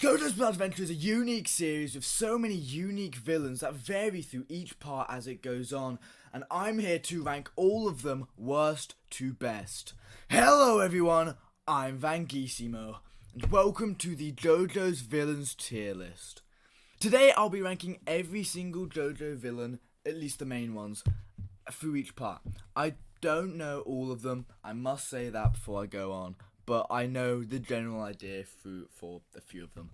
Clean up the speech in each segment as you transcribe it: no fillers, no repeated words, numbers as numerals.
JoJo's Bizarre Adventure is a unique series with so many unique villains that vary through each part as it goes on, and I'm here to rank all of them worst to best. Hello everyone, I'm Vangissimo, and welcome to the JoJo's Villains tier list. Today I'll be ranking every single JoJo villain, at least the main ones, through each part. I don't know all of them, I must say that before I go on, but I know the general idea for a few of them.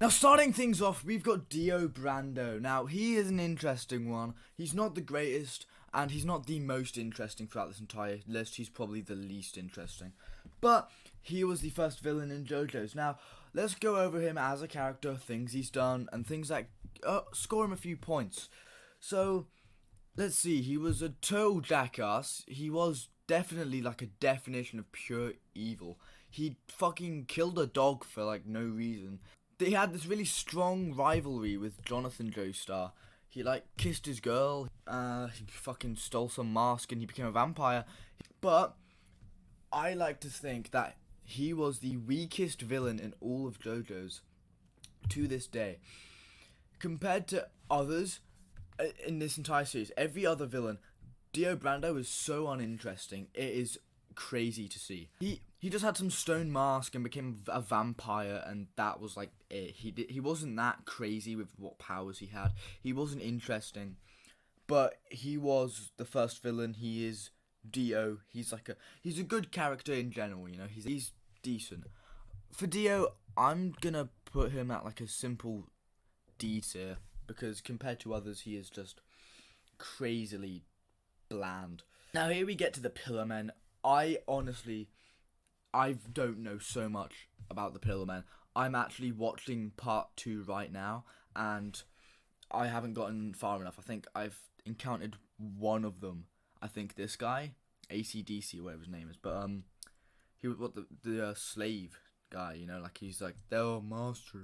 Now, starting things off, we've got Dio Brando. Now, he is an interesting one. He's not the greatest, and he's not the most interesting throughout this entire list. He's probably the least interesting. But he was the first villain in JoJo's. Now, let's go over him as a character, things he's done, and things that score him a few points. So, let's see. He was a total jackass. He was definitely like a definition of pure evil. He fucking killed a dog for like no reason. He had this really strong rivalry with Jonathan Joestar. He like kissed his girl, he fucking stole some mask and he became a vampire. But I like to think that he was the weakest villain in all of JoJo's to this day. Compared to others in this entire series, every other villain, Dio Brando is so uninteresting. It is crazy to see. He just had some stone mask and became a vampire, and that was like it. He wasn't that crazy with what powers he had. He wasn't interesting, but he was the first villain. He is Dio. He's a good character in general. You know, he's decent. For Dio, I'm gonna put him at like a simple D tier because compared to others, he is just crazily bland. Now here we get to the Pillar Men. I don't know so much about the Pillar Men. I'm actually watching part 2 right now, and I haven't gotten far enough. I think I've encountered one of them. I think this guy, ACDC, whatever his name is, but he was the slave guy. You know, like he's like, oh, master.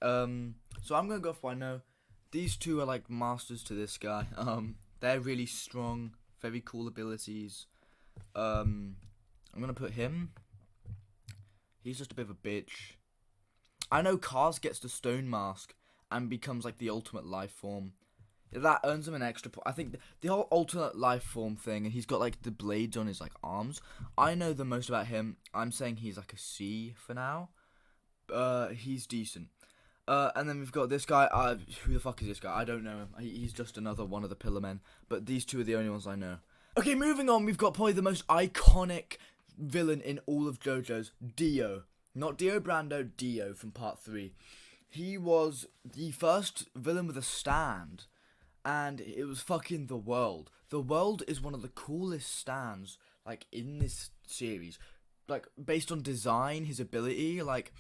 So I'm gonna go for what I know. These two are like masters to this guy. They're really strong, very cool abilities. I'm gonna put him. He's just a bit of a bitch. I know Kaz gets the stone mask and becomes like the ultimate life form. That earns him an extra point. I think the whole alternate life form thing, and he's got like the blades on his like arms. I know the most about him. I'm saying he's like a C for now. He's decent. And then we've got this guy. Who the fuck is this guy? I don't know him. He's just another one of the Pillar Men. But these two are the only ones I know. Okay, moving on. We've got probably the most iconic villain in all of JoJo's, Dio. Not Dio Brando, Dio from part 3. He was the first villain with a stand. And it was fucking the World. The World is one of the coolest stands, like, in this series. Like, based on design, his ability, like,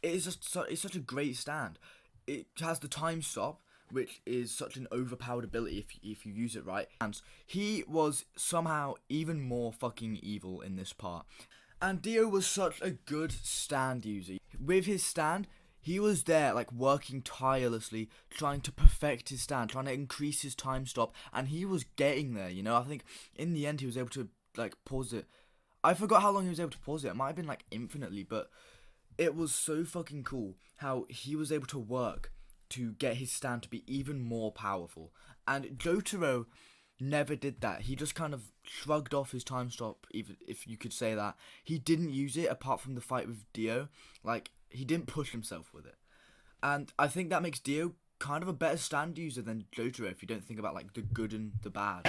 it's such a great stand. It has the time stop, which is such an overpowered ability if you use it right. And he was somehow even more fucking evil in this part. And Dio was such a good stand user. With his stand, he was there like working tirelessly, trying to perfect his stand, trying to increase his time stop, and he was getting there, you know. I think in the end he was able to like pause it. I forgot how long he was able to pause it. It might have been like infinitely, but it was so fucking cool how he was able to work to get his stand to be even more powerful. And Jotaro never did that. He just kind of shrugged off his time stop, even if you could say that. He didn't use it apart from the fight with Dio. Like, he didn't push himself with it. And I think that makes Dio kind of a better stand user than Jotaro if you don't think about like the good and the bad.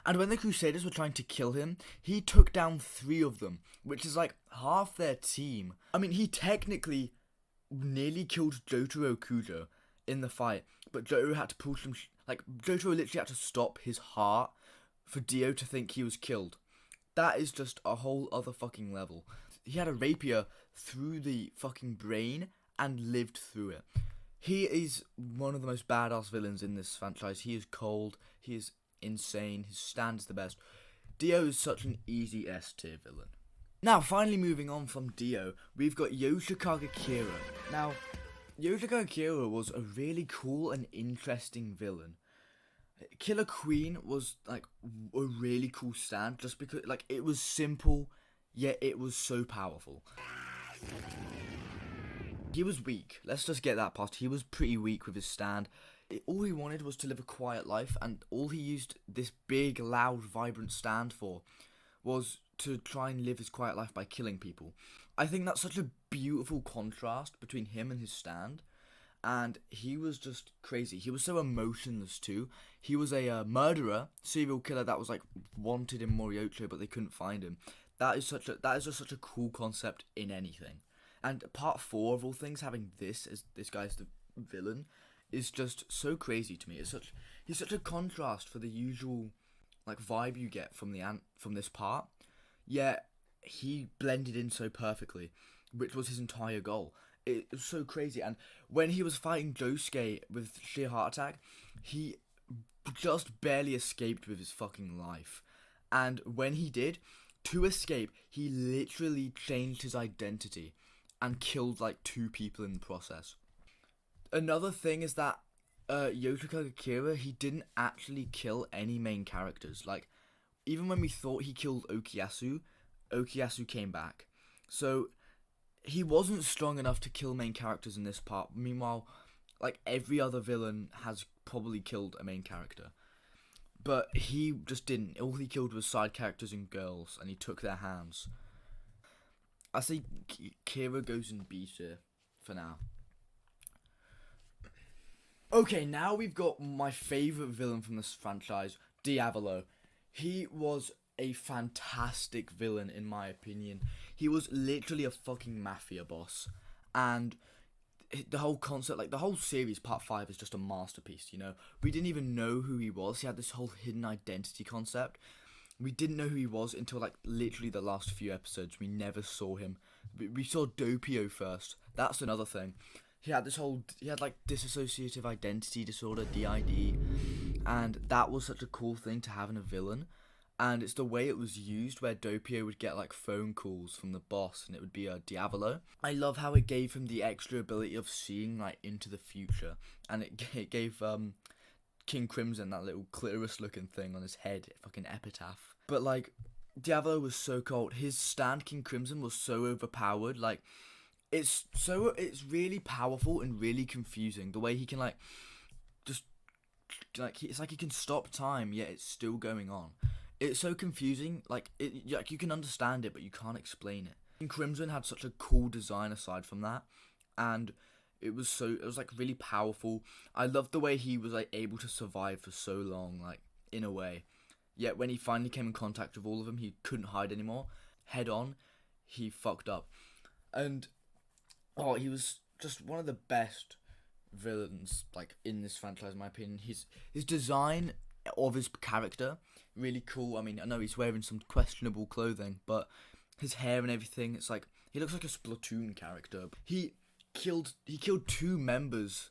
And when the Crusaders were trying to kill him, he took down 3 of them, which is like half their team. I mean, he technically nearly killed Jotaro Kujo in the fight, but Jotaro had to pull some Jotaro literally had to stop his heart for Dio to think he was killed. That is just a whole other fucking level. He had a rapier through the fucking brain and lived through it. He is one of the most badass villains in this franchise. He is cold, he is insane, his stand is the best. Dio is such an easy S tier villain. Now, finally moving on from Dio, we've got Yoshikage Kira. Now, Yoshikage Kira was a really cool and interesting villain. Killer Queen was like a really cool stand just because like it was simple, yet it was so powerful. he was weak. Let's just get that past. He was pretty weak with his stand. All he wanted was to live a quiet life, and all he used this big, loud, vibrant stand for was to try and live his quiet life by killing people. I think that's such a beautiful contrast between him and his stand. And he was just crazy. He was so emotionless too. He was a murderer, serial killer that was like wanted in Moriocho, but they couldn't find him. That is just such a cool concept in anything. And part 4 of all things, having this guy as the villain, is just so crazy to me. He's such a contrast for the usual like vibe you get from from this part. Yet he blended in so perfectly, which was his entire goal. It was so crazy. And when he was fighting Josuke with sheer heart attack, he just barely escaped with his fucking life. And when he did, to escape, he literally changed his identity and killed like 2 people in the process. Another thing is that Yotaka Akira, he didn't actually kill any main characters. Like, even when we thought he killed Okiyasu came back. So he wasn't strong enough to kill main characters in this part. Meanwhile, like every other villain has probably killed a main character. But he just didn't. All he killed was side characters and girls, and he took their hands. I say Kira goes in B tier for now. Okay, now we've got my favourite villain from this franchise, Diavolo. He was a fantastic villain in my opinion. He was literally a fucking mafia boss. And the whole concept, like the whole series, part 5 is just a masterpiece, you know. We didn't even know who he was. He had this whole hidden identity concept. We didn't know who he was until like literally the last few episodes. We never saw him. We saw Doppio first. That's another thing. He had like dissociative identity disorder, DID, and that was such a cool thing to have in a villain. And it's the way it was used, where Doppio would get like phone calls from the boss, and it would be a Diavolo. I love how it gave him the extra ability of seeing like into the future, and it gave King Crimson that little clitoris-looking thing on his head, fucking epitaph. But like, Diavolo was so cold. His stand, King Crimson, was so overpowered. Like, it's really powerful and really confusing. The way he can like just like it's like he can stop time, yet it's still going on. It's so confusing. Like you can understand it, but you can't explain it. King Crimson had such a cool design aside from that, and it was like really powerful. I loved the way he was like able to survive for so long, like in a way. Yet when he finally came in contact with all of them, he couldn't hide anymore. Head on, he fucked up. And he was just one of the best villains like in this franchise, in my opinion. His design of his character, really cool. I mean, I know he's wearing some questionable clothing, but his hair and everything, it's like he looks like a Splatoon character. He killed 2 members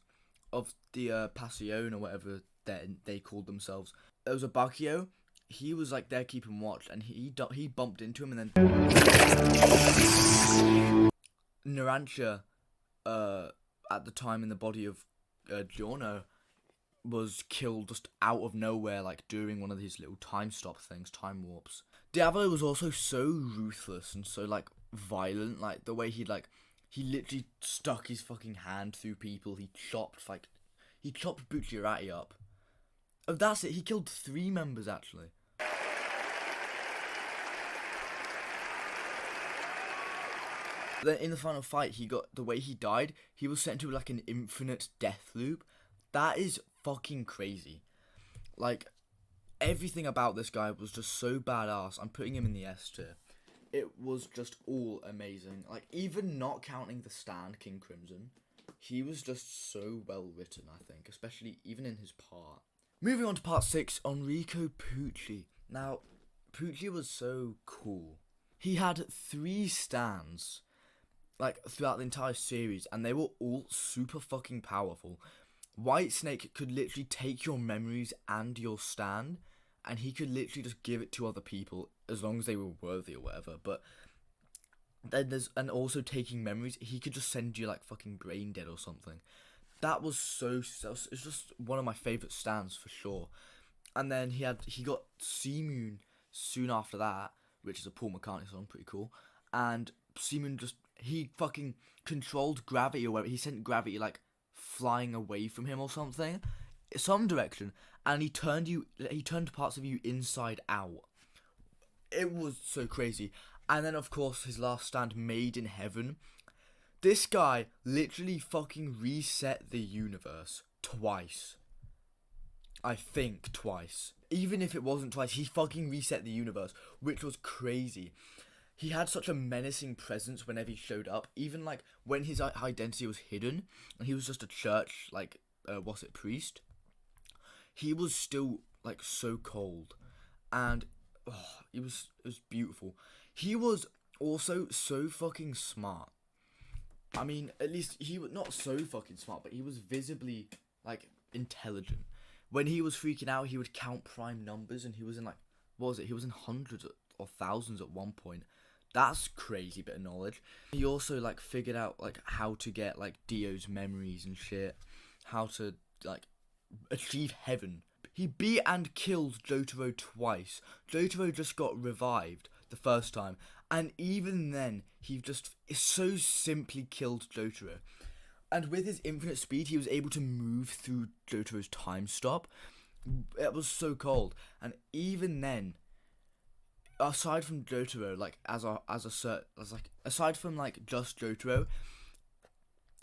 of the Passion or whatever they called themselves. There was a Bacchio. He was like there keeping watch, and he bumped into him, and then Narantia, at the time in the body of Giorno, was killed just out of nowhere, like during one of his little time warps. Diavolo was also so ruthless and so like violent, like the way he literally stuck his fucking hand through people. He chopped Bucciarati up. Oh, that's it. He killed 3 members actually. Then in the final fight, the way he died, he was sent to like an infinite death loop. That is fucking crazy. Like, everything about this guy was just so badass. I'm putting him in the S tier. It was just all amazing. Like, even not counting the stand, King Crimson, he was just so well written, I think, especially even in his part. Moving on to part 6, Enrico Pucci. Now, Pucci was so cool. He had 3 stands, like, throughout the entire series, and they were all super fucking powerful. Whitesnake could literally take your memories and your stand, and he could literally just give it to other people as long as they were worthy or whatever. But then and also taking memories, he could just send you like fucking brain dead or something. That was it's just one of my favourite stands for sure. And then he got Seamoon soon after that, which is a Paul McCartney song, pretty cool. And Seamoon just he fucking controlled gravity, or whatever. He sent gravity like flying away from him or something, some direction, and he turned parts of you inside out. It was so crazy. And then of course his last stand, Made in Heaven. This guy literally fucking reset the universe twice. I think twice. Even if it wasn't twice, he fucking reset the universe, which was crazy. He had such a menacing presence whenever he showed up. Even like when his identity was hidden and he was just a church priest. He was still like so cold, and it was beautiful. He was also so fucking smart. I mean, at least he was not so fucking smart, but he was visibly like intelligent. When he was freaking out, he would count prime numbers, and he was in like, what was it? He was in hundreds or thousands at one point. That's crazy bit of knowledge. He also like figured out like how to get like Dio's memories and shit, how to like achieve heaven. He beat and killed Jotaro twice. Jotaro just got revived the first time, and even then he just so simply killed Jotaro. And with his infinite speed, he was able to move through Jotaro's time stop. It was so cold, and even then, aside from Jotaro, like aside from like just Jotaro,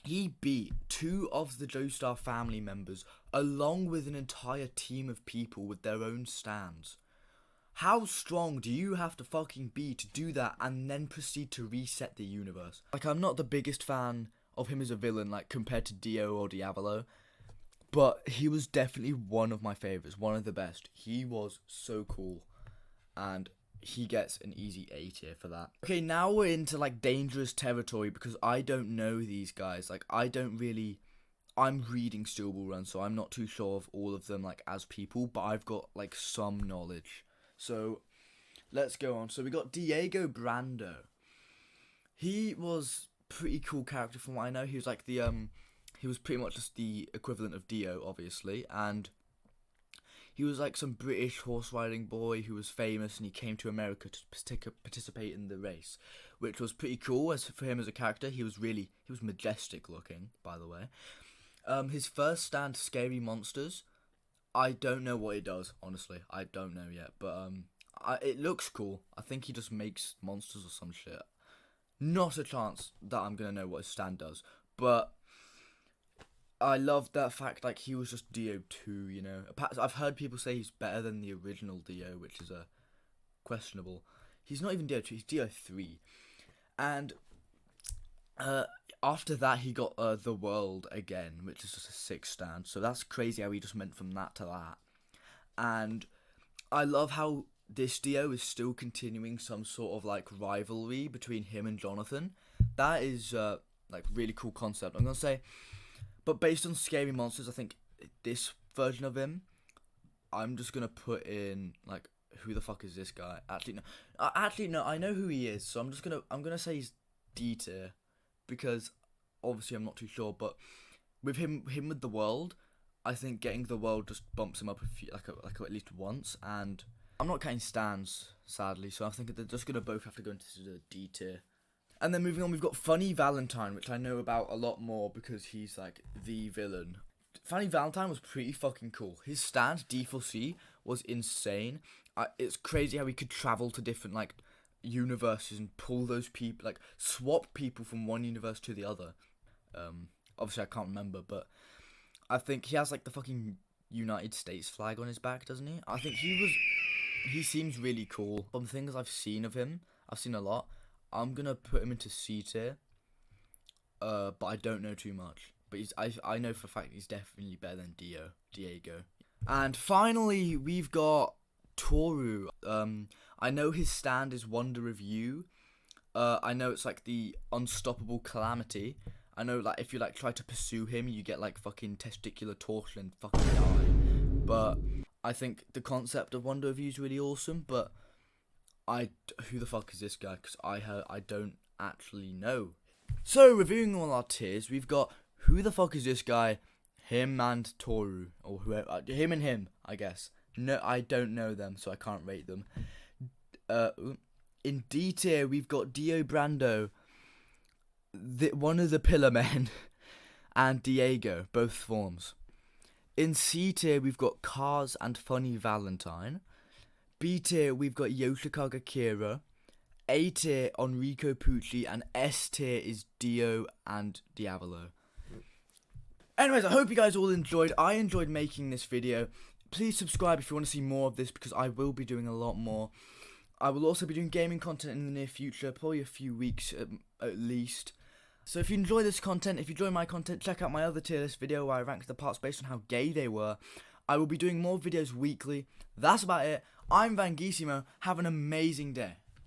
he beat 2 of the Joestar family members along with an entire team of people with their own stands. How strong do you have to fucking be to do that and then proceed to reset the universe? Like, I'm not the biggest fan of him as a villain, like compared to Dio or Diavolo, but he was definitely one of my favourites, one of the best. He was so cool, and he gets an easy A tier for that. Okay, now we're into like dangerous territory, because I don't know these guys. Like, I'm reading Steel Ball Run, so I'm not too sure of all of them like as people, but I've got like some knowledge. So let's go on. So we got Diego Brando. He was pretty cool character from what I know. He was like he was pretty much just the equivalent of Dio, obviously, and he was like some British horse riding boy who was famous, and he came to America to participate in the race, which was pretty cool. As for him as a character, he was majestic looking, by the way. His first stand, Scary Monsters, I don't know what it does, honestly. I don't know yet, but it looks cool. I think he just makes monsters or some shit. Not a chance that I'm gonna know what his stand does, but I love that fact, like, he was just Dio 2, you know. I've heard people say he's better than the original Dio, which is questionable. He's not even Dio 2, he's Dio 3. And after that, he got The World again, which is just a 6 stand. So that's crazy how he just went from that to that. And I love how this Dio is still continuing some sort of like rivalry between him and Jonathan. That is like really cool concept, I'm gonna say. But based on Scary Monsters, I think this version of him, I'm just gonna put in like, who the fuck is this guy? Actually no, I know who he is. So I'm gonna say he's D tier, because obviously I'm not too sure. But with him with The World, I think getting The World just bumps him up like at least once. And I'm not counting stands, sadly, so I think they're just gonna both have to go into the D tier. And then moving on, we've got Funny Valentine, which I know about a lot more because he's like the villain. Funny Valentine was pretty fucking cool. His stand, D4C, was insane. It's crazy how he could travel to different like universes and pull those people, like swap people from one universe to the other. Obviously I can't remember, but I think he has like the fucking United States flag on his back, doesn't he? I think he seems really cool. From things I've seen of him, I've seen a lot. I'm gonna put him into C tier, but I don't know too much. But I know for a fact he's definitely better than Diego. And finally, we've got Toru. I know his stand is Wonder of You. I know it's like the unstoppable calamity. I know like if you like try to pursue him, you get like fucking testicular torsion and fucking die. But I think the concept of Wonder of You is really awesome. But who the fuck is this guy? Because I don't actually know. So reviewing all our tiers, we've got who the fuck is this guy, him and Toru, or whoever, him and him, I guess. No, I don't know them, so I can't rate them. In D tier, we've got Dio Brando. one of the Pillar Men, and Diego, both forms. In C tier, we've got Cars and Funny Valentine. B tier, we've got Yoshikaga Kira. A tier, Enrico Pucci, and S tier is Dio and Diavolo. Anyways, I hope you guys all enjoyed. I enjoyed making this video. Please subscribe if you want to see more of this, because I will be doing a lot more. I will also be doing gaming content in the near future, probably a few weeks at least. So if you enjoy this content, if you enjoy my content, check out my other tier list video where I ranked the parts based on how gay they were. I will be doing more videos weekly. That's about it. I'm Vangissimo. Have an amazing day.